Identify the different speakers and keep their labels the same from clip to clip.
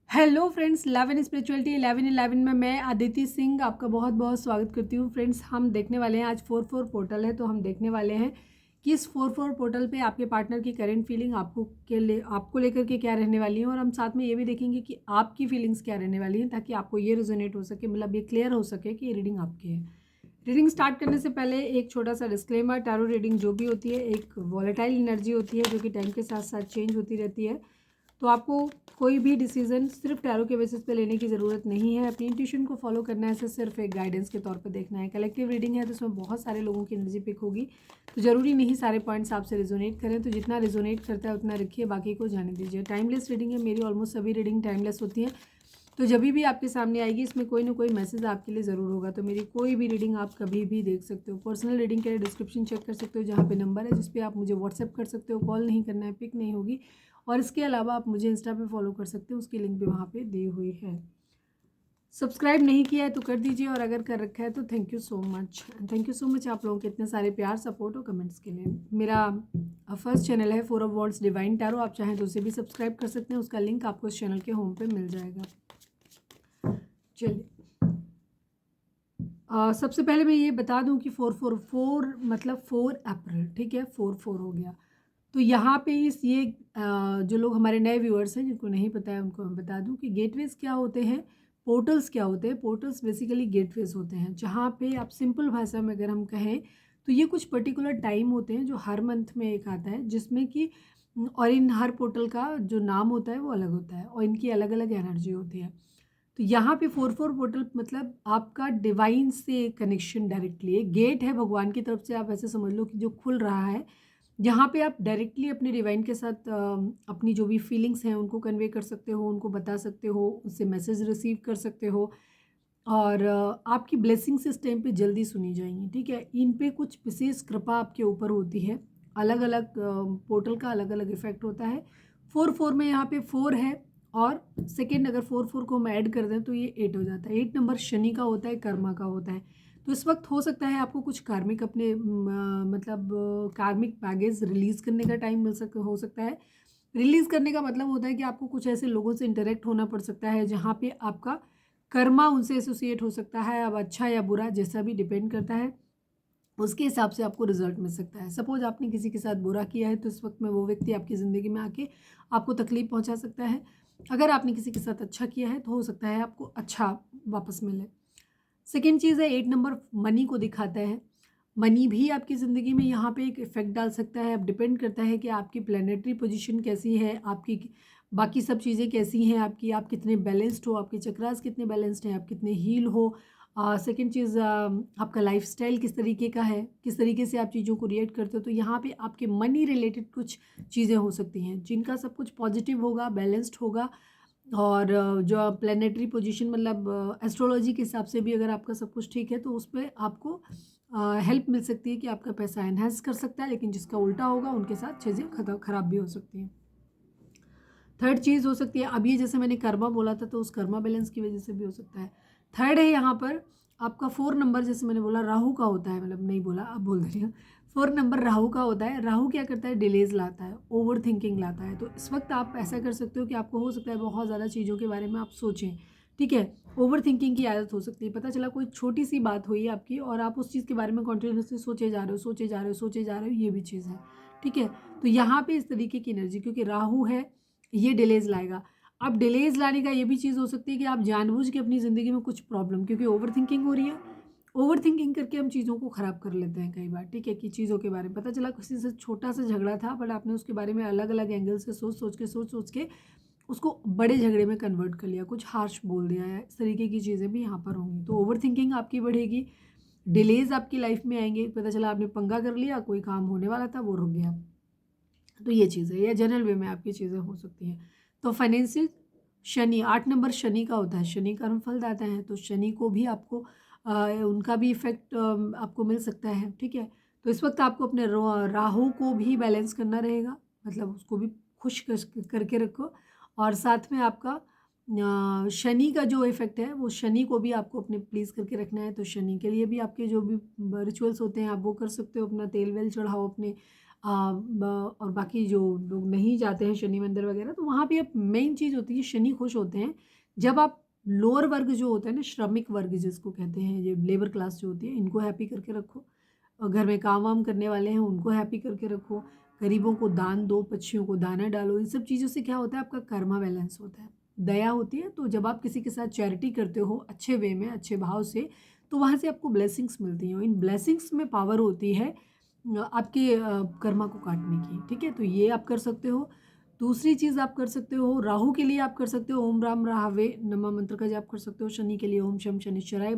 Speaker 1: Hello friends, love and spirituality 1111 में मैं अदिति सिंह आपका बहुत बहुत स्वागत करती हूँ। फ्रेंड्स, हम देखने वाले हैं, आज 4-4 पोर्टल है, तो हम देखने वाले हैं कि इस 4-4 पोर्टल पे आपके पार्टनर की करंट फीलिंग आपको लेकर के क्या रहने वाली है, और हम साथ में ये भी देखेंगे कि आपकी फीलिंग्स क्या रहने वाली हैं, ताकि आपको ये रिजोनेट हो सके, मतलब ये क्लियर हो सके कि ये रीडिंग आपकी है। रीडिंग स्टार्ट करने से पहले एक छोटा सा डिस्क्लेमर, टैरो रीडिंग जो भी होती है एक वॉलेटाइल एनर्जी होती है जो कि टाइम के साथ साथ चेंज होती रहती है। तो आपको कोई भी डिसीजन सिर्फ टैरो के बेसिस पे लेने की ज़रूरत नहीं है। अपनी इंट्यूशन को फॉलो करना है, इसे सिर्फ एक गाइडेंस के तौर पे देखना है। कलेक्टिव रीडिंग है तो इसमें बहुत सारे लोगों की एनर्जी पिक होगी, तो ज़रूरी नहीं सारे पॉइंट्स आपसे रिजोनेट करें। तो जितना रिजोनेट करता है उतना रखिए, बाकी को जाने दीजिए। टाइमलेस रीडिंग है, मेरी ऑलमोस्ट सभी रीडिंग टाइमलेस होती हैं। तो जब भी आपके सामने आएगी इसमें कोई ना कोई मैसेज आपके लिए ज़रूर होगा। तो मेरी कोई भी रीडिंग आप कभी भी देख सकते हो। पर्सनल रीडिंग के लिए डिस्क्रिप्शन चेक कर सकते हो, जहाँ पे नंबर है जिस पे आप मुझे व्हाट्सएप कर सकते हो। कॉल नहीं करना है, पिक नहीं होगी। और इसके अलावा आप मुझे इंस्टा पे फॉलो कर सकते हो, उसकी लिंक भी वहाँ पे दी हुई है। सब्सक्राइब नहीं किया है तो कर दीजिए, और अगर कर रखा है तो thank you so much. Thank you so much आप लोगों के इतने सारे प्यार, सपोर्ट और कमेंट्स के लिए। मेरा फर्स्ट चैनल है 4 ऑफ वॉन्ड्स डिवाइन टैरो, आप चाहें तो उसे भी सब्सक्राइब कर सकते हैं, उसका लिंक आपको इस चैनल के होम पे मिल जाएगा। चलिए, सबसे पहले मैं ये बता दूं कि 444 मतलब 4 अप्रैल, ठीक है, 4-4 हो गया। तो यहाँ पे जो लोग हमारे नए व्यूअर्स हैं जिनको नहीं पता है उनको मैं बता दूं कि गेटवेज क्या होते हैं, पोर्टल्स क्या होते हैं। पोर्टल्स बेसिकली गेटवेज होते हैं, जहाँ पे आप सिंपल भाषा में अगर हम कहें तो ये कुछ पर्टिकुलर टाइम होते हैं जो हर मंथ में एक आता है, जिसमें कि और इन हर पोर्टल का जो नाम होता है वो अलग होता है, और इनकी अलग अलग एनर्जी होती है। तो यहाँ पे 4-4 पोर्टल मतलब आपका डिवाइन से कनेक्शन डायरेक्टली एक गेट है भगवान की तरफ से, आप ऐसे समझ लो कि जो खुल रहा है, जहाँ पे आप डायरेक्टली अपने डिवाइन के साथ अपनी जो भी फीलिंग्स हैं उनको कन्वे कर सकते हो, उनको बता सकते हो, उससे मैसेज रिसीव कर सकते हो। और आपकी ब्लेसिंग्स इस टाइम पे जल्दी सुनी जाएंगी, ठीक है। इन पे कुछ विशेष कृपा आपके ऊपर होती है। अलग अलग पोर्टल का अलग अलग इफेक्ट होता है। 4-4 में यहाँ पे 4 है, और सेकेंड अगर 4-4 को हम ऐड कर दें तो ये 8 हो जाता है। 8 नंबर शनि का होता है, कर्मा का होता है। तो इस वक्त हो सकता है आपको कुछ कार्मिक अपने मतलब कार्मिक बैगेज रिलीज़ करने का टाइम हो सकता है। रिलीज़ करने का मतलब होता है कि आपको कुछ ऐसे लोगों से इंटरेक्ट होना पड़ सकता है जहाँ पे आपका कर्मा उनसे एसोसिएट हो सकता है। अब अच्छा या बुरा जैसा भी डिपेंड करता है, उसके हिसाब से आपको रिजल्ट मिल सकता है। सपोज आपने किसी के साथ बुरा किया है तो इस वक्त में वो व्यक्ति आपकी ज़िंदगी में आके आपको तकलीफ पहुंचा सकता है। अगर आपने किसी के साथ अच्छा किया है तो हो सकता है आपको अच्छा वापस मिले। सेकेंड चीज़ है 8 नंबर, मनी को दिखाता है। मनी भी आपकी ज़िंदगी में यहाँ पे एक इफ़ेक्ट डाल सकता है। अब डिपेंड करता है कि आपकी प्लैनेटरी पोजीशन कैसी है, आपकी बाकी सब चीज़ें कैसी हैं आपकी, आप कितने बैलेंस्ड हो, आपके चक्रास कितने बैलेंस्ड हैं, आप कितने हील हो। सेकंड चीज़, आपका लाइफस्टाइल किस तरीके का है, किस तरीके से आप चीज़ों को रिएक्ट करते हो। तो यहाँ पे आपके मनी रिलेटेड कुछ चीज़ें हो सकती हैं जिनका सब कुछ पॉजिटिव होगा, बैलेंस्ड होगा। और जो प्लैनेटरी पोजीशन मतलब एस्ट्रोलॉजी के हिसाब से भी अगर आपका सब कुछ ठीक है तो उस पर आपको हेल्प मिल सकती है कि आपका पैसा एनहांस कर सकता है। लेकिन जिसका उल्टा होगा उनके साथ चीज़ें खराब भी हो सकती हैं। थर्ड चीज़ हो सकती है, अब ये जैसे मैंने कर्मा बोला था तो उस कर्मा बैलेंस की वजह से भी हो सकता है। थर्ड है यहाँ पर आपका 4 नंबर, जैसे मैंने बोला राहु का होता है, मतलब नहीं बोला अब बोल दे रही हूँ। 4 नंबर राहु का होता है। राहु क्या करता है, डिलेज लाता है, ओवर थिंकिंग लाता है। तो इस वक्त आप ऐसा कर सकते हो कि आपको हो सकता है बहुत ज़्यादा चीज़ों के बारे में आप सोचें, ठीक है। ओवर थिंकिंग की आदत हो सकती है। पता चला कोई छोटी सी बात हुई आपकी और आप उस चीज़ के बारे में कॉन्टिन्यूसली सोचे जा रहे हो, सोचे जा रहे हो, सोचे जा रहे हो, ये भी चीज़ है, ठीक है। तो यहाँ पे इस तरीके की एनर्जी, क्योंकि राहु है, ये डिलेज लाएगा। अब डिलेज लाने का ये भी चीज़ हो सकती है कि आप जानबूझ के अपनी ज़िंदगी में कुछ प्रॉब्लम, क्योंकि ओवर थिंकिंग हो रही है, ओवर थिंकिंग करके हम चीज़ों को ख़राब कर लेते हैं कई बार, ठीक है। कि चीज़ों के बारे में पता चला किसी से छोटा सा झगड़ा था, बट आपने उसके बारे में अलग अलग एंगल से सोच के उसको बड़े झगड़े में कन्वर्ट कर लिया, कुछ हार्श बोल दिया है। इस तरीके की चीज़ें भी यहाँ पर होंगी। तो ओवर थिंकिंग आपकी बढ़ेगी, डिलेज आपकी लाइफ में आएंगे। पता चला आपने पंगा कर लिया, कोई काम होने वाला था वो रुक गया। तो ये चीज़ है, या जनरल वे में आपकी चीज़ें हो सकती हैं। तो फाइनेंशियल, शनि 8 नंबर शनि का होता है, शनि कर्म फलदाता है। तो शनि को भी आपको उनका भी इफेक्ट आपको मिल सकता है, ठीक है। तो इस वक्त आपको अपने राहु को भी बैलेंस करना रहेगा, मतलब उसको भी खुश करके रखो। और साथ में आपका शनि का जो इफेक्ट है वो शनि को भी आपको अपने प्लीज़ करके रखना है। तो शनि के लिए भी आपके जो भी रिचुअल्स होते हैं आप वो कर सकते हो। अपना तेल वेल चढ़ाओ अपने और बाकी जो लोग नहीं जाते हैं शनि मंदिर वगैरह, तो वहाँ पे अब मेन चीज़ होती है, शनि खुश होते हैं जब आप लोअर वर्ग जो होता है ना, श्रमिक वर्ग जिसको कहते हैं, ये लेबर क्लास जो होती है, इनको हैप्पी करके रखो। और घर में काम वाम करने वाले हैं उनको हैप्पी करके रखो, गरीबों को दान दो, पक्षियों को दाना डालो। इन सब चीज़ों से क्या होता है, आपका कर्मा बैलेंस होता है, दया होती है। तो जब आप किसी के साथ चैरिटी करते हो अच्छे वे में, अच्छे भाव से, तो वहाँ से आपको ब्लेसिंग्स मिलती हैं। इन ब्लेसिंग्स में पावर होती है आपके कर्मा को काटने की, ठीक है। तो ये आप कर सकते हो। दूसरी चीज़ आप कर सकते हो, राहु के लिए आप कर सकते हो ओम राम राहवे नमः मंत्र का जाप कर सकते हो। शनि के लिए ओम शम शनिश्चराय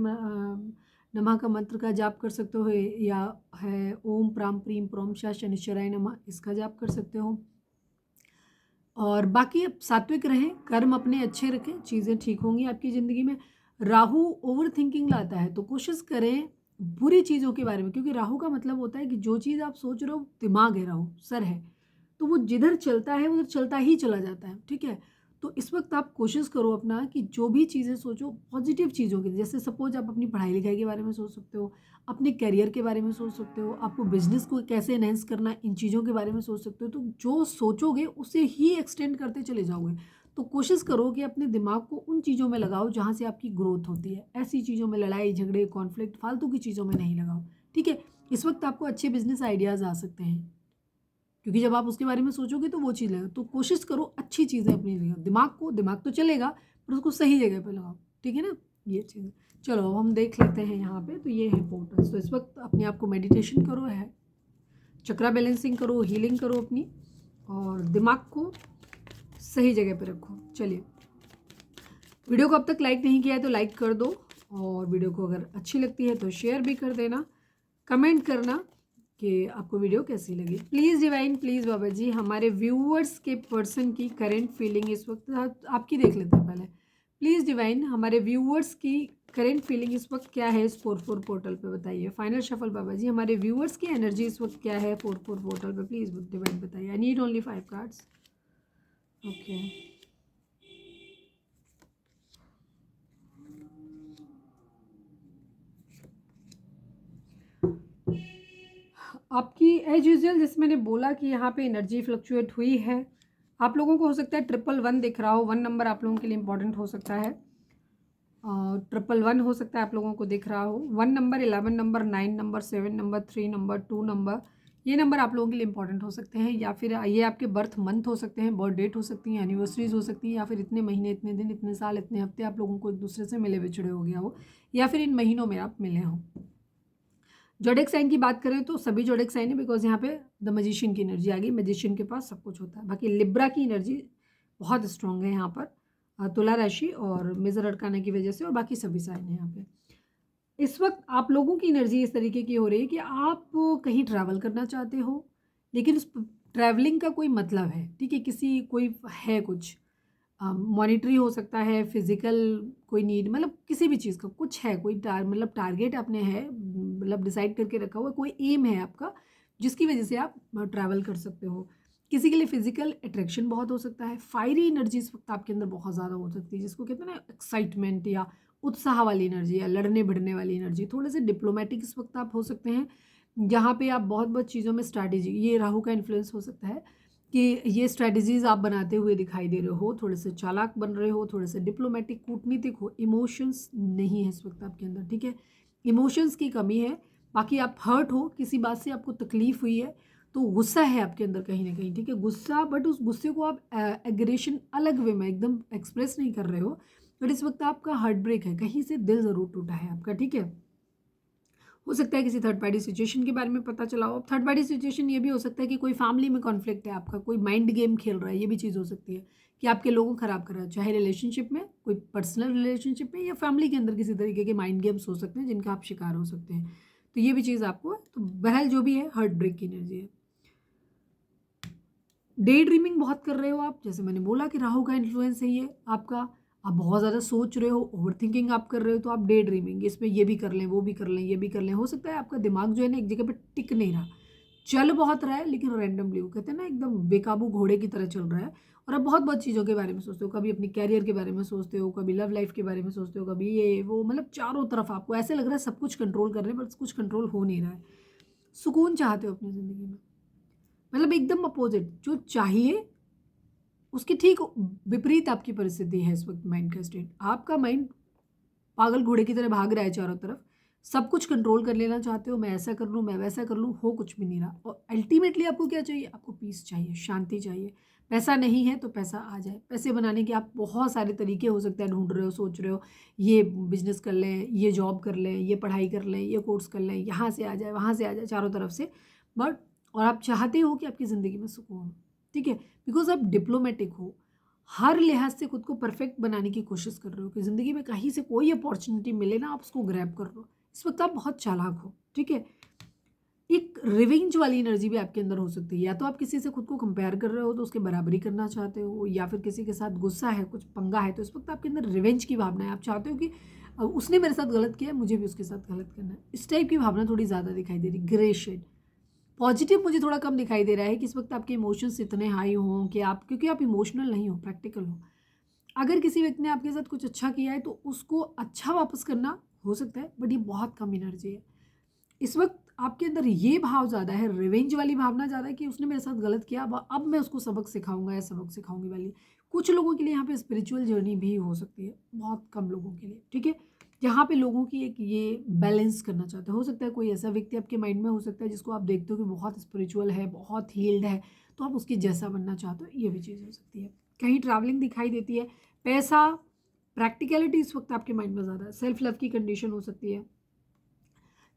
Speaker 1: नमः का मंत्र का जाप कर सकते हो, या है ओम प्राम प्रीम प्रोम शाह शनिश्चराय नमः, इसका जाप कर सकते हो। और बाकी अब सात्विक रहें, कर्म अपने अच्छे रखें, चीज़ें ठीक होंगी आपकी ज़िंदगी में। राहु ओवर थिंकिंग लाता है, तो कोशिश करें बुरी चीज़ों के बारे में, क्योंकि राहु का मतलब होता है कि जो चीज़ आप सोच रहे हो, दिमाग है, राहु सर है, तो वो जिधर चलता है उधर चलता ही चला जाता है, ठीक है। तो इस वक्त आप कोशिश करो अपना कि जो भी चीज़ें सोचो पॉजिटिव चीज़ों की, जैसे सपोज आप अपनी पढ़ाई लिखाई के बारे में सोच सकते हो, अपने करियर के बारे में सोच सकते हो, आपको बिजनेस को कैसे एनहेंस करना है, इन चीज़ों के बारे में सोच सकते हो। तो जो सोचोगे उसे ही एक्सटेंड करते चले जाओगे। तो कोशिश करो कि अपने दिमाग को उन चीज़ों में लगाओ जहाँ से आपकी ग्रोथ होती है। ऐसी चीज़ों में, लड़ाई झगड़े कॉन्फ्लिक्ट फालतू की चीज़ों में नहीं लगाओ, ठीक है। इस वक्त आपको अच्छे बिजनेस आइडियाज़ आ सकते हैं, क्योंकि जब आप उसके बारे में सोचोगे तो वो चीज़ लगेगा। तो कोशिश करो अच्छी चीज़ें अपनी लगाओ, दिमाग तो चलेगा पर उसको सही जगह पे लगाओ, ठीक है ना, ये चीज़। चलो अब हम देख लेते हैं यहाँ पे। तो ये है पोर्टल्स। तो इस वक्त अपने आप को मेडिटेशन करो, है चक्रा बैलेंसिंग करो, हीलिंग करो अपनी, और दिमाग को सही जगह पे रखो। चलिए, वीडियो को अब तक लाइक नहीं किया है तो लाइक कर दो, और वीडियो को अगर अच्छी लगती है तो शेयर भी कर देना, कमेंट करना कि आपको वीडियो कैसी लगी। प्लीज़ डिवाइन, प्लीज़ बाबा जी, हमारे व्यूअर्स के पर्सन की करेंट फीलिंग इस वक्त आपकी देख लेते हैं पहले। प्लीज़ डिवाइन, हमारे व्यूअर्स की करेंट फीलिंग इस वक्त क्या है, इस 44 पोर्टल पे बताइए। फाइनल शफल बाबा जी, हमारे व्यूअर्स की एनर्जी इस वक्त क्या है 44 पोर्टल पे, प्लीज़ डिवाइन बताइए। आई नीड ओनली 5 कार्ड्स। ओके, आपकी एज यूजुअल, जैसे मैंने बोला कि यहाँ पे एनर्जी फ्लक्चुएट हुई है। आप लोगों को हो सकता है 111 दिख रहा हो, 1 नंबर आप लोगों के लिए इंपॉर्टेंट हो सकता है। 111 हो सकता है आप लोगों को दिख रहा हो। 1 number, 11 number, 9 number, 7 number, 3 number, 2 number, ये नंबर आप लोगों के लिए इंपॉर्टेंट हो सकते हैं। या फिर ये आपके बर्थ मंथ हो सकते हैं, बर्थ डेट हो सकती है, एनिवर्सरीज हो सकती हैं, या फिर इतने महीने, इतने दिन, इतने साल, इतने हफ्ते आप लोगों को एक दूसरे से मिले बिछड़े हो गया हो, या फिर इन महीनों में आप मिले हों। जोडिक साइन की बात करें तो सभी जोडिक साइन है, बिकॉज यहाँ पे द मजिशियन की एनर्जी आ गई। मजिशियन के पास सब कुछ होता है। बाकी लिब्रा की एनर्जी बहुत स्ट्रांग है यहाँ पर, तुला राशि और मेजर अड़काने की वजह से, और बाकी सभी साइन है यहाँ पे। इस वक्त आप लोगों की एनर्जी इस तरीके की हो रही है कि आप कहीं ट्रैवल करना चाहते हो, लेकिन उस ट्रैवलिंग का कोई मतलब है, ठीक है, किसी कोई है कुछ मॉनिटरी हो सकता है, फिजिकल कोई नीड, मतलब किसी भी चीज़ का कुछ है, कोई मतलब टारगेट आपने है, मतलब डिसाइड करके रखा हुआ, कोई एम है आपका, जिसकी वजह से आप ट्रैवल कर सकते हो। किसी के लिए फिजिकल अट्रैक्शन बहुत हो सकता है। फायरी एनर्जी इस वक्त आपके अंदर बहुत ज़्यादा हो सकती है, जिसको कहते हैं ना एक्साइटमेंट या उत्साह वाली एनर्जी, या लड़ने भिड़ने वाली एनर्जी। थोड़े से डिप्लोमेटिक इस वक्त आप हो सकते हैं, जहाँ पे आप बहुत बहुत चीज़ों में स्ट्रैटेजी, ये राहु का इन्फ्लुएंस हो सकता है कि ये स्ट्रैटेजीज आप बनाते हुए दिखाई दे रहे हो, थोड़े से चालाक बन रहे हो, थोड़े से डिप्लोमेटिक कूटनीतिक हो। इमोशंस नहीं है इस वक्त आपके अंदर, ठीक है, इमोशंस की कमी है। बाकी आप हर्ट हो, किसी बात से आपको तकलीफ हुई है, तो गुस्सा है आपके अंदर कहीं ना कहीं, ठीक है, गुस्सा, बट उस गुस्से को आप एग्रेशन अलग वे में एकदम एक्सप्रेस नहीं कर रहे हो। बट इस वक्त आपका हार्ट ब्रेक है, कहीं से दिल ज़रूर टूटा है आपका, ठीक है। हो सकता है किसी थर्ड पार्टी सिचुएशन के बारे में पता चला हो। थर्ड पार्टी सिचुएशन ये भी हो सकता है कि कोई फैमिली में कॉन्फ्लिक्ट है आपका, कोई माइंड गेम खेल रहा है, ये भी चीज़ हो सकती है कि आपके लोगों को ख़राब कर रहा है, चाहे रिलेशनशिप में, कोई पर्सनल रिलेशनशिप में, या फैमिली के अंदर किसी तरीके के माइंड गेम्स हो सकते हैं जिनका आप शिकार हो सकते हैं। तो ये भी चीज़ आपको, तो बहरहाल जो भी है हार्ट ब्रेक की एनर्जी है। डे ड्रीमिंग बहुत कर रहे हो आप, जैसे मैंने बोला कि राहु का इन्फ्लुएंस है ये आपका। आप बहुत ज़्यादा सोच रहे हो, ओवर थिंकिंग आप कर रहे हो, तो आप डे ड्रीमिंग, इसमें ये भी कर लें, वो भी कर लें, ये भी कर लें। हो सकता है आपका दिमाग जो है ना एक जगह पे टिक नहीं रहा, चल बहुत रहा है लेकिन रैंडमली, वो कहते हैं ना एकदम बेकाबू घोड़े की तरह चल रहा है। और आप बहुत बहुत चीज़ों के बारे में सोचते हो, कभी अपनी कैरियर के बारे में सोचते हो, कभी लव लाइफ के बारे में सोचते हो, कभी ये वो, मतलब चारों तरफ आपको ऐसे लग रहा है सब कुछ कंट्रोल कर रहे हैं, बट कुछ कंट्रोल हो नहीं रहा है। सुकून चाहते हो अपनी ज़िंदगी में, मतलब एकदम अपोजिट, जो चाहिए उसके ठीक विपरीत आपकी परिस्थिति है इस वक्त माइंड का स्टेट। आपका माइंड पागल घोड़े की तरह भाग रहा है चारों तरफ, सब कुछ कंट्रोल कर लेना चाहते हो, मैं ऐसा कर लूँ, मैं वैसा कर लूँ, हो कुछ भी नहीं रहा। और अल्टीमेटली आपको क्या चाहिए? आपको पीस चाहिए, शांति चाहिए। पैसा नहीं है तो पैसा आ जाए। पैसे बनाने के आप बहुत सारे तरीके हो सकते हैं, ढूंढ रहे हो, सोच रहे हो, ये बिजनेस कर लें, ये जॉब कर लें, ये पढ़ाई कर लें, ये कोर्स कर लें, यहाँ से आ जाए, वहाँ से आ जाए, चारों तरफ से। बट और आप चाहते हो कि आपकी ज़िंदगी में सुकून हो, ठीक है, बिकॉज आप डिप्लोमेटिक हो, हर लिहाज से खुद को परफेक्ट बनाने की कोशिश कर रहे हो कि ज़िंदगी में कहीं से कोई अपॉर्चुनिटी मिले ना, आप उसको ग्रैब कर लो। इस वक्त आप बहुत चालाक हो, ठीक है। एक रिवेंज वाली एनर्जी भी आपके अंदर हो सकती है, या तो आप किसी से खुद को कंपेयर कर रहे हो तो उसके बराबरी करना चाहते हो, या फिर किसी के साथ गुस्सा है, कुछ पंगा है, तो इस वक्त आपके अंदर रिवेंज की भावना है। आप चाहते हो कि उसने मेरे साथ गलत किया, मुझे भी उसके साथ गलत करना है। इस टाइप की भावना थोड़ी ज़्यादा दिखाई दे रही, ग्रे शेड। पॉजिटिव मुझे थोड़ा कम दिखाई दे रहा है कि इस वक्त आपके इमोशंस इतने हाई हों कि आप, क्योंकि आप इमोशनल नहीं हो, प्रैक्टिकल हो। अगर किसी व्यक्ति ने आपके साथ कुछ अच्छा किया है तो उसको अच्छा वापस करना हो सकता है, बट ये बहुत कम एनर्जी है इस वक्त आपके अंदर। ये भाव ज़्यादा है, रिवेंज वाली भावना ज़्यादा है कि उसने मेरे साथ गलत किया, अब मैं उसको सबक सिखाऊंगा या सबक सिखाऊंगी वाली। कुछ लोगों के लिए यहाँ पे स्पिरिचुअल जर्नी भी हो सकती है, बहुत कम लोगों के लिए, ठीक है, जहाँ पे लोगों की एक ये बैलेंस करना चाहते हो सकता है कोई ऐसा व्यक्ति आपके माइंड में हो सकता है जिसको आप देखते हो कि बहुत स्पिरिचुअल है, बहुत हील्ड है, तो आप उसके जैसा बनना चाहते हो, ये भी चीज़ हो सकती है। कहीं ट्रैवलिंग दिखाई देती है, पैसा, प्रैक्टिकलिटी इस वक्त आपके माइंड में ज़्यादा है, सेल्फ लव की कंडीशन हो सकती है।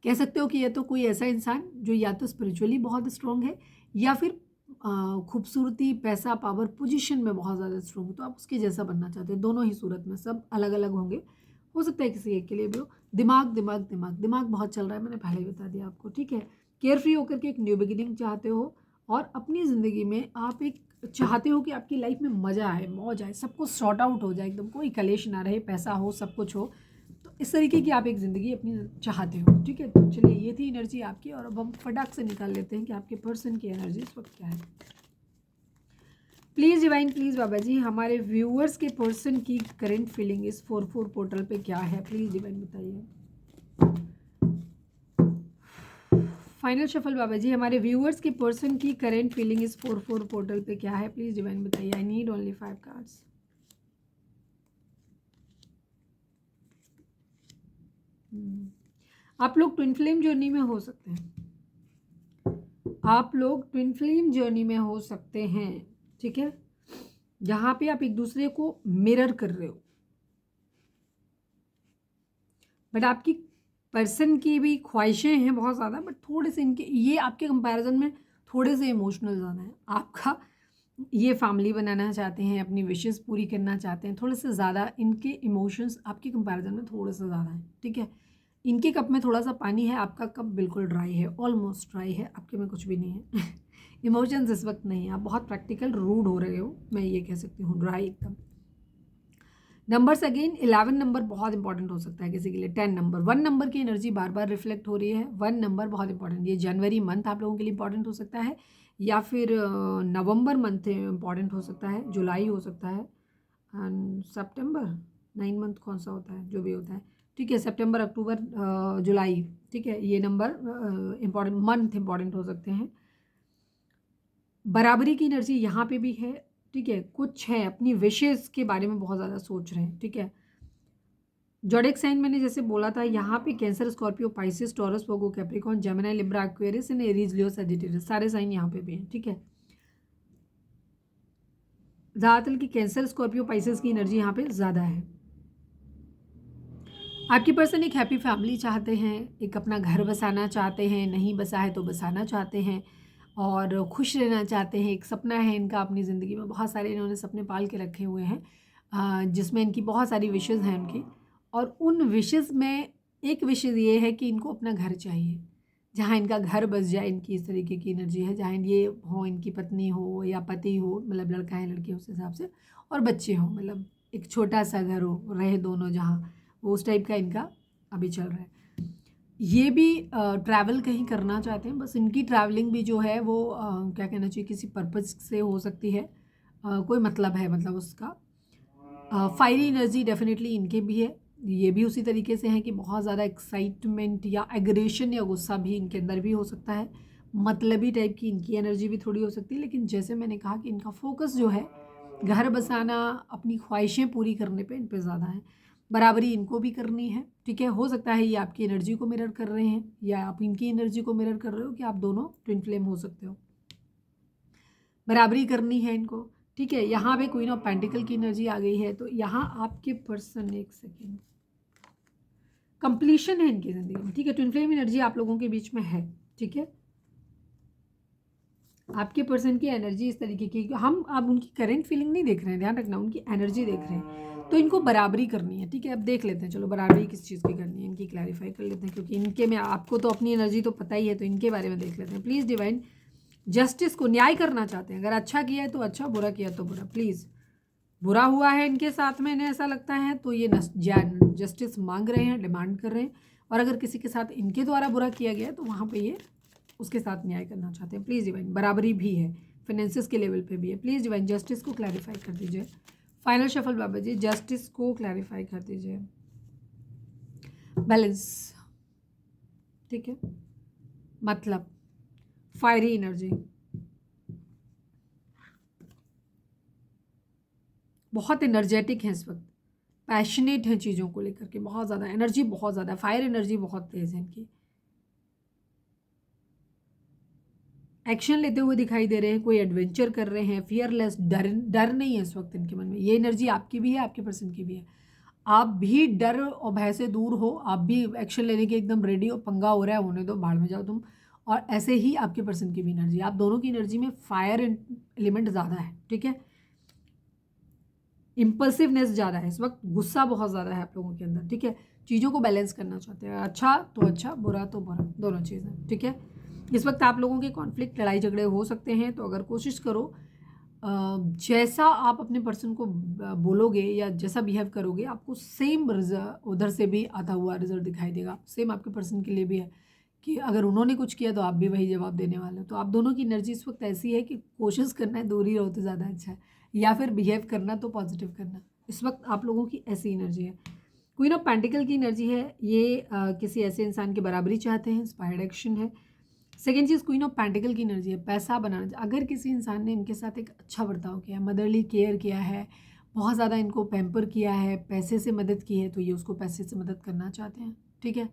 Speaker 1: कह सकते हो कि ये तो कोई ऐसा इंसान जो या तो स्पिरिचुअली बहुत स्ट्रांग है, या फिर खूबसूरती, पैसा, पावर, पोजीशन में बहुत ज़्यादा स्ट्रांग है, तो आप उसके जैसा बनना चाहते हैं। दोनों ही सूरत में, सब अलग अलग होंगे, हो सकता है किसी एक के लिए भी हो। दिमाग दिमाग दिमाग दिमाग बहुत चल रहा है, मैंने पहले ही बता दिया आपको, ठीक है। केयर फ्री होकर के एक न्यू बिगिनिंग चाहते हो, और अपनी ज़िंदगी में आप एक चाहते हो कि आपकी लाइफ में मज़ा आए, मौज आए, सब कुछ सॉर्ट आउट हो जाए, एकदम कोई कलेश ना रहे, पैसा हो, सब कुछ हो, तो इस तरीके की आप एक ज़िंदगी अपनी चाहते हो, ठीक है। तो चलिए, ये थी एनर्जी आपकी, और अब हम फटाक से निकाल लेते हैं कि आपके पर्सन की एनर्जी इस वक्त क्या है। प्लीज़ डिवाइन, प्लीज़ बाबा जी, हमारे व्यूअर्स के पर्सन की करंट फीलिंग इस 44 पोर्टल पे क्या है, प्लीज़ डिवाइन बताइए। फाइनल शफल बाबा जी, हमारे व्यूअर्स के पर्सन की करंट फीलिंग इस 44 पोर्टल पे क्या है, प्लीज़ डिवाइन बताइए। आई नीड ओनली 5 कार्ड्स। आप लोग ट्विन फ्लेम जर्नी में हो सकते हैं, आप लोग ट्विन फ्लेम जर्नी में हो सकते हैं, ठीक है, जहाँ पे आप एक दूसरे को मिरर कर रहे हो, बट आपकी पर्सन की भी ख्वाहिशें हैं बहुत ज़्यादा, बट थोड़े से इनके, ये आपके कंपैरिजन में थोड़े से इमोशनल ज़्यादा है। आपका ये फैमिली बनाना चाहते हैं, अपनी विशेस पूरी करना चाहते हैं, थोड़े से ज़्यादा इनके इमोशंस आपके कंपैरिजन में थोड़े से ज़्यादा हैं, ठीक है। इनके कप में थोड़ा सा पानी है, आपका कप बिल्कुल ड्राई है, ऑलमोस्ट ड्राई है, आपके में कुछ भी नहीं है। इमोशंस इस वक्त नहीं है, आप बहुत प्रैक्टिकल रूड हो रहे हो, मैं ये कह सकती हूँ, ड्राई एकदम। नंबर्स अगेन 11 नंबर बहुत इंपॉर्टेंट हो सकता है किसी के लिए, 10 नंबर, 1 नंबर की एनर्जी बार बार रिफ्लेक्ट हो रही है, 1 नंबर बहुत इंपॉर्टेंट। ये जनवरी मंथ आप लोगों के लिए इंपॉर्टेंट हो सकता है, या फिर नवंबर मंथ इंपॉर्टेंट हो सकता है, जुलाई हो सकता है, सितंबर, 9 मंथ कौन सा होता है, जो भी होता है, ठीक है, सितंबर, अक्टूबर, जुलाई, ठीक है, ये नंबर इंपॉर्टेंट, मंथ इंपॉर्टेंट हो सकते हैं। बराबरी की एनर्जी यहाँ पे भी है, ठीक है, कुछ है अपनी विशेज़ के बारे में बहुत ज़्यादा सोच रहे हैं, ठीक है। ज़ोडिएक साइन मैंने जैसे बोला था, यहाँ पे cancer, Scorpio, Pisces, taurus, Virgo, Capricorn, Gemini, Libra, Aquarius and Aries, Leo, Sagittarius, सारे साइन यहाँ पे भी हैं, ठीक है। ज़्यादातर की कैंसर, स्कॉर्पियो, पाइसिस की एनर्जी यहाँ पे ज़्यादा है। आपकी पर्सन एक हैप्पी फैमिली चाहते हैं, एक अपना घर बसाना चाहते हैं, नहीं बसा है तो बसाना चाहते हैं, और खुश रहना चाहते हैं। एक सपना है इनका अपनी ज़िंदगी में, बहुत सारे इन्होंने सपने पाल के रखे हुए हैं, जिसमें इनकी बहुत सारी विशेज़ हैं उनकी, और उन विशेज़ में एक विशेज़ ये है कि इनको अपना घर चाहिए, जहाँ इनका घर बस जाए। इनकी इस तरीके की एनर्जी है, जहाँ ये हो, इनकी पत्नी हो या पति हो, मतलब लड़का है लड़की उस हिसाब से, और बच्चे हों, मतलब एक छोटा सा घर हो, रहे दोनों जहाँ, वो उस टाइप का इनका अभी चल रहा है। ये भी ट्रैवल कहीं करना चाहते हैं, बस इनकी ट्रैवलिंग भी जो है वो क्या कहना चाहिए, किसी पर्पज़ से हो सकती है, कोई मतलब है, मतलब उसका। फायरी एनर्जी डेफिनेटली इनके भी है, ये भी उसी तरीके से है कि बहुत ज़्यादा एक्साइटमेंट या एग्रेशन या गुस्सा भी इनके अंदर भी हो सकता है, मतलबी टाइप की इनकी एनर्जी भी थोड़ी हो सकती है, लेकिन जैसे मैंने कहा कि इनका फोकस जो है घर बसाना, अपनी ख्वाहिशें पूरी करने पे इन पे ज़्यादा है। बराबरी इनको भी करनी है, ठीक है। हो सकता है ये आपकी एनर्जी को मिरर कर रहे हैं या आप इनकी एनर्जी को मिरर कर रहे हो, कि आप दोनों ट्विन फ्लेम हो सकते हो। बराबरी करनी है इनको, ठीक है। यहाँ पे क्वीन ऑफ पेंटिकल की एनर्जी आ गई है, तो यहाँ आपके पर्सन, एक सेकेंड, कंप्लीशन है इनकी ज़िंदगी में, ठीक है। ट्विन फ्लेम एनर्जी आप लोगों के बीच में है, ठीक है। आपके पर्सन की एनर्जी इस तरीके की, हम अब उनकी करंट फीलिंग नहीं देख रहे हैं, ध्यान रखना, उनकी एनर्जी देख रहे हैं। तो इनको बराबरी करनी है, ठीक है। अब देख लेते हैं, चलो बराबरी किस चीज़ की करनी है इनकी, क्लैरिफाई कर लेते हैं, क्योंकि इनके में आपको तो अपनी एनर्जी तो पता ही है, तो इनके बारे में देख लेते हैं। प्लीज़ डिवाइन, जस्टिस को, न्याय करना चाहते हैं, अगर अच्छा किया है तो अच्छा, बुरा किया तो बुरा। प्लीज़, बुरा हुआ है इनके साथ में, इन्हें ऐसा लगता है, तो ये जस्टिस मांग रहे हैं, डिमांड कर रहे हैं। और अगर किसी के साथ इनके द्वारा बुरा किया गया है, तो वहाँ पे ये उसके साथ न्याय करना चाहते हैं। प्लीज़ डिवाइन, बराबरी भी है, फाइनेंसिस के लेवल पे भी है। प्लीज़ डिवाइन, जस्टिस को क्लैरिफाई कर दीजिए। फाइनल शफल बाबा जी, जस्टिस को क्लैरिफाई कर दीजिए। बैलेंस, ठीक है, मतलब फायरी एनर्जी, बहुत एनर्जेटिक है इस वक्त, पैशनेट है चीज़ों को लेकर के, बहुत ज़्यादा एनर्जी, बहुत ज़्यादा फायर एनर्जी बहुत तेज़ है इनकी। एक्शन लेते हुए दिखाई दे रहे हैं, कोई एडवेंचर कर रहे हैं, फियरलेस, डर नहीं है इस वक्त इनके मन में। ये एनर्जी आपकी भी है, आपके पर्सन की भी है। आप भी डर और भय से दूर हो, आप भी एक्शन लेने के एकदम रेडी हो, पंगा हो रहा है, होने दो, भाड़ में जाओ तुम। और ऐसे ही आपके पर्सन की भी एनर्जी, आप दोनों की एनर्जी में फायर एलिमेंट ज़्यादा है, ठीक है। इम्पल्सिवनेस ज़्यादा है इस वक्त, गुस्सा बहुत ज़्यादा है आप लोगों के अंदर, ठीक है। चीज़ों को बैलेंस करना चाहते हैं, अच्छा तो अच्छा, बुरा तो बुरा, दोनों चीज़ें, ठीक है। इस वक्त आप लोगों के कॉन्फ्लिक्ट, लड़ाई झगड़े हो सकते हैं, तो अगर कोशिश करो जैसा आप अपने पर्सन को बोलोगे या जैसा बिहेव करोगे, आपको सेम उधर से भी आता हुआ रिजल्ट दिखाई देगा। सेम आपके पर्सन के लिए भी है कि अगर उन्होंने कुछ किया तो आप भी वही जवाब देने वाले हो। तो आप दोनों की एनर्जी इस वक्त ऐसी है कि कोशिश करना है दूर ही रहो तो ज़्यादा अच्छा है, या फिर बिहेव करना तो पॉजिटिव करना। इस वक्त आप लोगों की ऐसी एनर्जी है। क्वीन ऑफ पेंटिकल की एनर्जी है, ये किसी ऐसे इंसान की बराबरी चाहते हैं, इंस्पायर्ड एक्शन है। Second cheese, queen of pentacle की एनर्जी है, पैसा बनाना। अगर किसी इंसान ने इनके साथ एक अच्छा बर्ताव किया है, मदरली केयर किया है, बहुत ज़्यादा इनको पैम्पर किया है, पैसे से मदद की है, तो ये उसको पैसे से मदद करना चाहते हैं, ठीक है।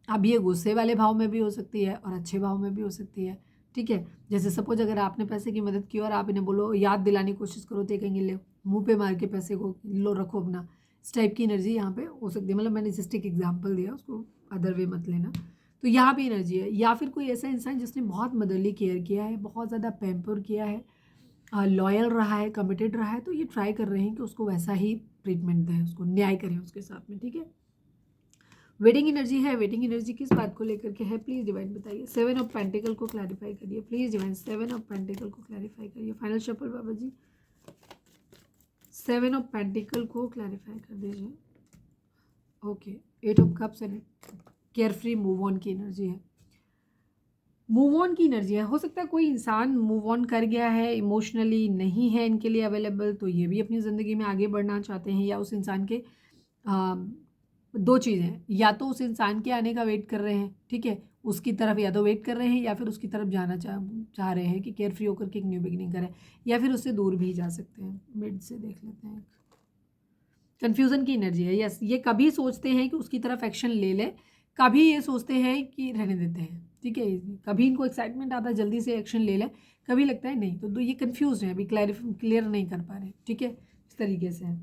Speaker 1: अब ये गुस्से वाले भाव में भी हो सकती है और अच्छे भाव में भी हो सकती है, ठीक है। जैसे सपोज अगर आपने पैसे की मदद की और आप इन्हें बोलो, याद दिलाने की कोशिश करो, तो ये कहेंगे ले, मुँह पे मार के पैसे को लो, रखो अपना। इस टाइप की एनर्जी यहाँ पे हो सकती है। मतलब मैंने जस्ट एक एग्जाम्पल दिया, उसको अदर वे मत लेना। तो यहाँ पे एनर्जी है। या फिर कोई ऐसा इंसान जिसने बहुत मदरली केयर किया है, बहुत ज़्यादा पैम्पर किया है, लॉयल रहा है, कमिटेड रहा है, तो ये ट्राई कर रहे हैं कि उसको वैसा ही ट्रीटमेंट दें, उसको न्याय करें उसके साथ में, ठीक है। वेटिंग एनर्जी है, वेटिंग एनर्जी किस बात को लेकर के है, प्लीज़ डिवाइन बताइए। 7 ऑफ पेंटिकल को क्लैरिफाई करिए, प्लीज़ डिवाइन, 7 ऑफ पेंटिकल को क्लैरिफाई करिए। फाइनल शफल बाबा जी, 7 ऑफ पेंटिकल को क्लैरिफाई कर दीजिए। Okay, 8 of cups and carefree फ्री मूव ऑन की एनर्जी है। मूव ऑन की एनर्जी है। हो सकता है कोई इंसान मूव ऑन कर गया है, इमोशनली नहीं है इनके लिए अवेलेबल, तो ये भी अपनी ज़िंदगी में आगे बढ़ना चाहते हैं। या उस इंसान के दो चीज़ें, या तो उस इंसान के आने का वेट कर रहे हैं, ठीक है, उसकी तरफ या तो वेट कर रहे हैं, या फिर उसकी तरफ जाना चाह रहे हैं कि केयर फ्री होकर के एक न्यू बिगिनिंग करें, या फिर उससे दूर भी जा सकते हैं। मिड से देख लेते हैं। कन्फ्यूज़न की एनर्जी है। यस, ये कभी सोचते हैं कि उसकी तरफ एक्शन ले लें, कभी ये सोचते हैं कि रहने देते हैं, ठीक है। कभी इनको एक्साइटमेंट आता है जल्दी से एक्शन ले लें, कभी लगता है नहीं, तो ये कन्फ्यूज हैं, अभी क्लियर नहीं कर पा रहे, ठीक है। इस तरीके से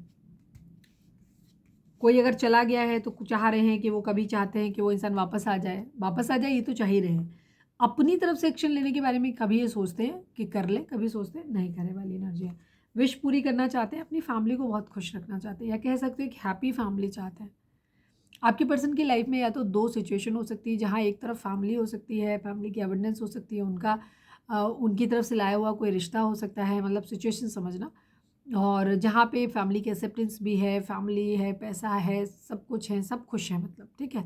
Speaker 1: कोई अगर चला गया है तो चाह रहे हैं कि वो, कभी चाहते हैं कि वो इंसान वापस आ जाए, वापस आ जाए, ये तो चाह ही रहे हैं। अपनी तरफ से एक्शन लेने के बारे में कभी ये सोचते हैं कि कर ले, कभी सोचते हैं नहीं करे वाली एनर्जी है। विश पूरी करना चाहते हैं, अपनी फैमिली को बहुत खुश रखना चाहते हैं, या कह सकते हैं कि हैप्पी फैमिली चाहते हैं। आपके पर्सन की लाइफ में या तो दो सिचुएशन हो सकती है, जहाँ एक तरफ फैमिली हो सकती है, फैमिली की अवेंडेंस हो सकती है, उनका उनकी तरफ से लाया हुआ कोई रिश्ता हो सकता है, मतलब सिचुएशन समझना। और जहाँ पे फैमिली की एक्सेप्टेंस भी है, फैमिली है, पैसा है, सब कुछ है, सब खुश है, मतलब, ठीक है।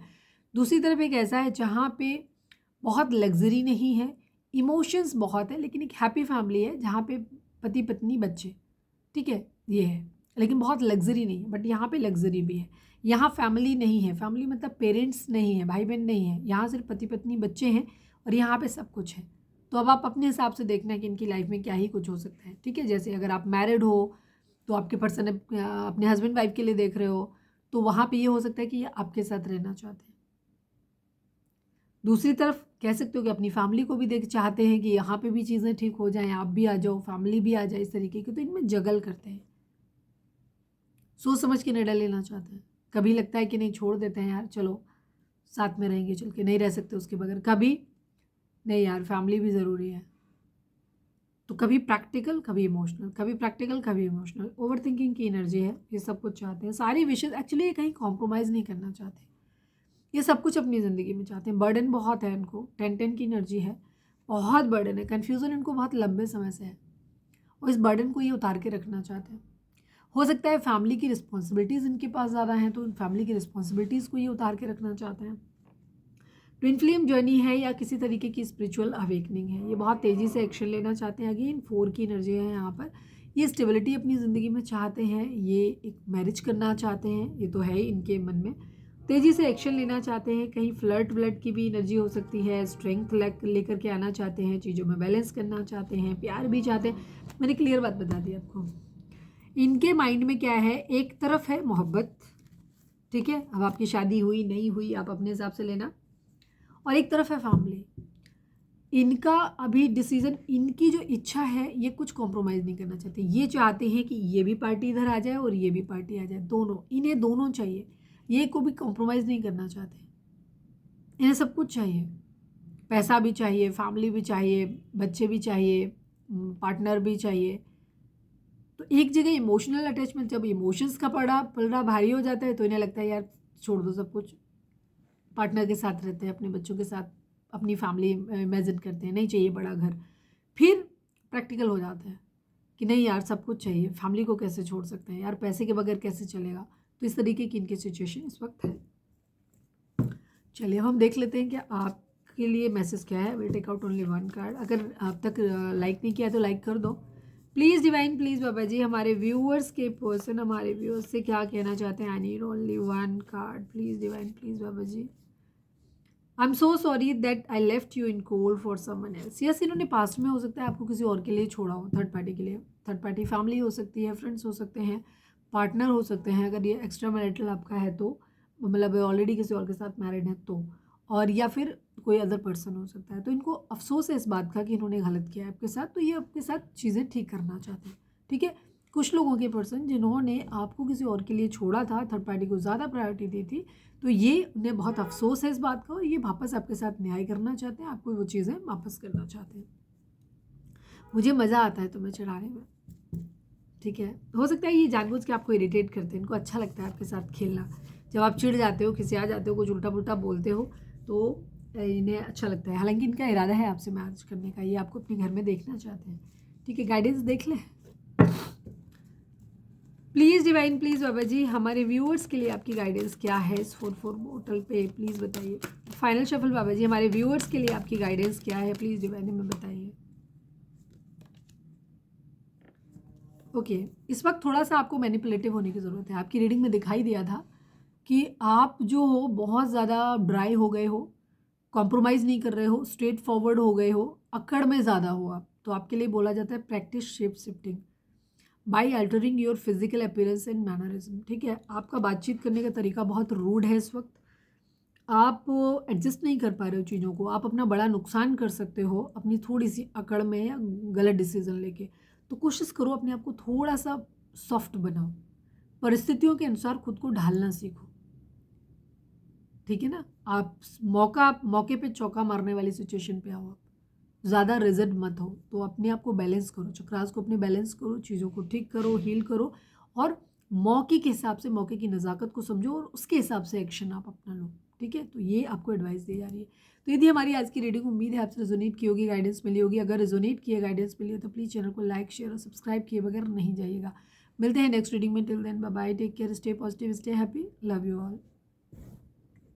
Speaker 1: दूसरी तरफ एक ऐसा है जहाँ पे बहुत लग्जरी नहीं है, इमोशंस बहुत है, लेकिन एक हैप्पी फैमिली है जहाँ पे पति पत्नी बच्चे, ठीक है, ये है। लेकिन बहुत लग्जरी नहीं है, बट यहाँ पे लग्जरी भी है। यहाँ फैमिली नहीं है, फैमिली मतलब पेरेंट्स नहीं है, भाई बहन नहीं है, यहाँ सिर्फ पति पत्नी बच्चे हैं, और यहाँ पे सब कुछ है, तो अब आप अपने हिसाब से देखना है कि इनकी लाइफ में क्या ही कुछ हो सकता है, ठीक है। जैसे अगर आप मैरिड हो तो आपके पर्सन अपने हस्बैंड वाइफ के लिए देख रहे हो, तो वहाँ पे ये हो सकता है कि ये आपके साथ रहना चाहते हैं। दूसरी तरफ कह सकते हो कि अपनी फैमिली को भी देख चाहते हैं कि यहाँ पे भी चीज़ें ठीक हो जाएं, आप भी आ जाओ, फैमिली भी आ जाए, इस तरीके के। तो इनमें जगल करते हैं, सोच समझ के निर्णय लेना चाहते हैं। कभी लगता है कि नहीं छोड़ देते हैं यार, चलो साथ में रहेंगे, चल के नहीं रह सकते उसके बगैर। कभी नहीं यार, फैमिली भी ज़रूरी है। तो कभी प्रैक्टिकल, कभी इमोशनल, कभी प्रैक्टिकल, कभी इमोशनल। ओवर थिंकिंग की एनर्जी है, ये सब कुछ चाहते हैं। सारी विशेज़ एक्चुअली ये कहीं कॉम्प्रोमाइज़ नहीं करना चाहते, ये सब कुछ अपनी ज़िंदगी में चाहते हैं। बर्डन बहुत है इनको, 10-10 की एनर्जी है, बहुत बर्डन है, कन्फ्यूज़न इनको बहुत लंबे समय से है, और इस बर्डन को ये उतार के रखना चाहते हैं। हो सकता है फैमिली की रिस्पॉन्सिबिलिटीज़ इनके पास ज़्यादा हैं, तो फैमिली की रिस्पॉन्सिबिलिटीज़ को ये उतार के रखना चाहते हैं। ट्विन फ्लेम जर्नी है या किसी तरीके की स्पिरिचुअल अवेकनिंग है, ये बहुत तेज़ी से एक्शन लेना चाहते हैं। अगेन 4 की एनर्जी है यहाँ पर। ये स्टेबिलिटी अपनी ज़िंदगी में चाहते हैं, ये एक मैरिज करना चाहते हैं, ये तो है ही इनके मन में। तेज़ी से एक्शन लेना चाहते हैं, कहीं फ्लर्ट व्लर्ट की भी एनर्जी हो सकती है। स्ट्रेंथ लेकर के आना चाहते हैं, चीज़ों में बैलेंस करना चाहते हैं, प्यार भी चाहते हैं। मैंने क्लियर बात बता दी आपको। इनके माइंड में क्या है, एक तरफ है मोहब्बत, ठीक है, अब आपकी शादी हुई नहीं हुई आप अपने हिसाब से लेना, और एक तरफ है फैमिली। इनका अभी डिसीजन, इनकी जो इच्छा है, ये कुछ कॉम्प्रोमाइज़ नहीं करना चाहते। ये चाहते हैं कि ये भी पार्टी इधर आ जाए और ये भी पार्टी आ जाए, दोनों, इन्हें दोनों चाहिए। ये को भी कॉम्प्रोमाइज़ नहीं करना चाहते, इन्हें सब कुछ चाहिए। पैसा भी चाहिए, फैमिली भी चाहिए, बच्चे भी चाहिए, पार्टनर भी चाहिए। तो एक जगह इमोशनल अटैचमेंट, जब इमोशंस का पलड़ा भारी हो जाता है तो इन्हें लगता है यार छोड़ दो सब कुछ, पार्टनर के साथ रहते हैं, अपने बच्चों के साथ अपनी फैमिली इमेजिन करते हैं, नहीं चाहिए बड़ा घर। फिर प्रैक्टिकल हो जाता है कि नहीं यार सब कुछ चाहिए, फैमिली को कैसे छोड़ सकते हैं यार, पैसे के बगैर कैसे चलेगा। तो इस तरीके की इनकी सिचुएशन इस वक्त है। चलिए हम देख लेते हैं कि आपके लिए मैसेज क्या है। Will take out only 1 card. अगर अब तक लाइक नहीं किया तो लाइक कर दो प्लीज़ डिवाइन, प्लीज़ बाबा जी। हमारे व्यूअर्स के पर्सन हमारे व्यूअर्स से क्या कहना चाहते हैं। I need only 1 card please divine, please बाबा जी। I am so sorry that I left you in cold for someone else. Yes, इन्होंने पास्ट में हो सकता है आपको किसी और के लिए छोड़ा हो, थर्ड पार्टी के लिए। थर्ड पार्टी फैमिली हो सकती है, फ्रेंड्स हो सकते हैं, पार्टनर हो सकते हैं, अगर ये एक्स्ट्रा मैरिटल आपका है तो, मतलब ऑलरेडी किसी और के साथ मैरिड है तो, और या फिर कोई अदर पर्सन हो सकता है। तो इनको अफसोस है इस बात का कि इन्होंने गलत किया है आपके साथ, तो ये आपके साथ चीज़ें ठीक करना चाहते हैं, ठीक है। कुछ लोगों के पर्सन जिन्होंने आपको किसी और के लिए छोड़ा था, थर्ड पार्टी को ज़्यादा प्रायोरिटी दी थी, तो ये उन्हें बहुत अफसोस है इस बात का, और ये वापस आपके साथ न्याय करना चाहते हैं, आपको वो चीज़ें वापस करना चाहते हैं। मुझे मज़ा आता है तुम्हें चिढ़ाने में, ठीक है। हो सकता है ये जानबूझ के आपको इरिटेट करते हैं, इनको अच्छा लगता है आपके साथ खेलना। जब आप चिढ़ जाते हो, खिसिया जाते हो, कुछ उल्टा पुल्टा बोलते हो, तो इन्हें अच्छा लगता है। हालांकि इनका इरादा है आपसे मैरिज करने का, ये आपको अपने घर में देखना चाहते हैं, ठीक है। गाइडेंस देख लें प्लीज़ डिवाइन, प्लीज़ बाबा जी। हमारे व्यूअर्स के लिए आपकी गाइडेंस क्या है इस 4-4 पोर्टल पे, प्लीज़ बताइए। फाइनल शफल बाबा जी, हमारे व्यूअर्स के लिए आपकी गाइडेंस क्या है, प्लीज़ डिवाइन हमें बताइए। ओके, इस वक्त थोड़ा सा आपको मैनिपुलेटिव होने की ज़रूरत है। आपकी रीडिंग में दिखाई दिया था कि आप जो हो बहुत ज़्यादा ड्राई हो गए हो, कॉम्प्रोमाइज़ नहीं कर रहे हो, स्ट्रेट फॉरवर्ड हो गए हो, अक्कड़ में ज़्यादा हो आप। तो आपके लिए बोला जाता है practice shape shifting by altering your physical appearance and mannerism, ठीक है। आपका बातचीत करने का तरीका बहुत रूड है इस वक्त, आप एडजस्ट नहीं कर पा रहे हो चीज़ों को, आप अपना बड़ा नुकसान कर सकते हो अपनी थोड़ी सी अकड़ में या गलत डिसीजन लेके। तो कोशिश करो अपने आप को थोड़ा सा सॉफ्ट बनाओ, परिस्थितियों के अनुसार खुद को ढालना सीखो, ठीक है ना। आप मौके पे चौका मारने वाली सिचुएशन पे आओ, आप ज़्यादा रिजिड मत हो। तो अपने आप को बैलेंस करो, चक्रास को अपने बैलेंस करो, चीज़ों को ठीक करो, हील करो, और मौके के हिसाब से, मौके की नज़ाकत को समझो और उसके हिसाब से एक्शन आप अपना लो, ठीक है। तो ये आपको एडवाइस दी जा रही है। तो यदि हमारी आज की रीडिंग, उम्मीद है आपसे रेजोनेट की होगी, गाइडेंस मिली होगी। अगर रेजोनेट किए, गाइडेंस मिली हो तो प्लीज़ चैनल को लाइक, शेयर और सब्सक्राइब किए बगैर नहीं जाइएगा। मिलते हैं नेक्स्ट रीडिंग में। Till then bye bye, take care, stay positive, stay happy, love you all.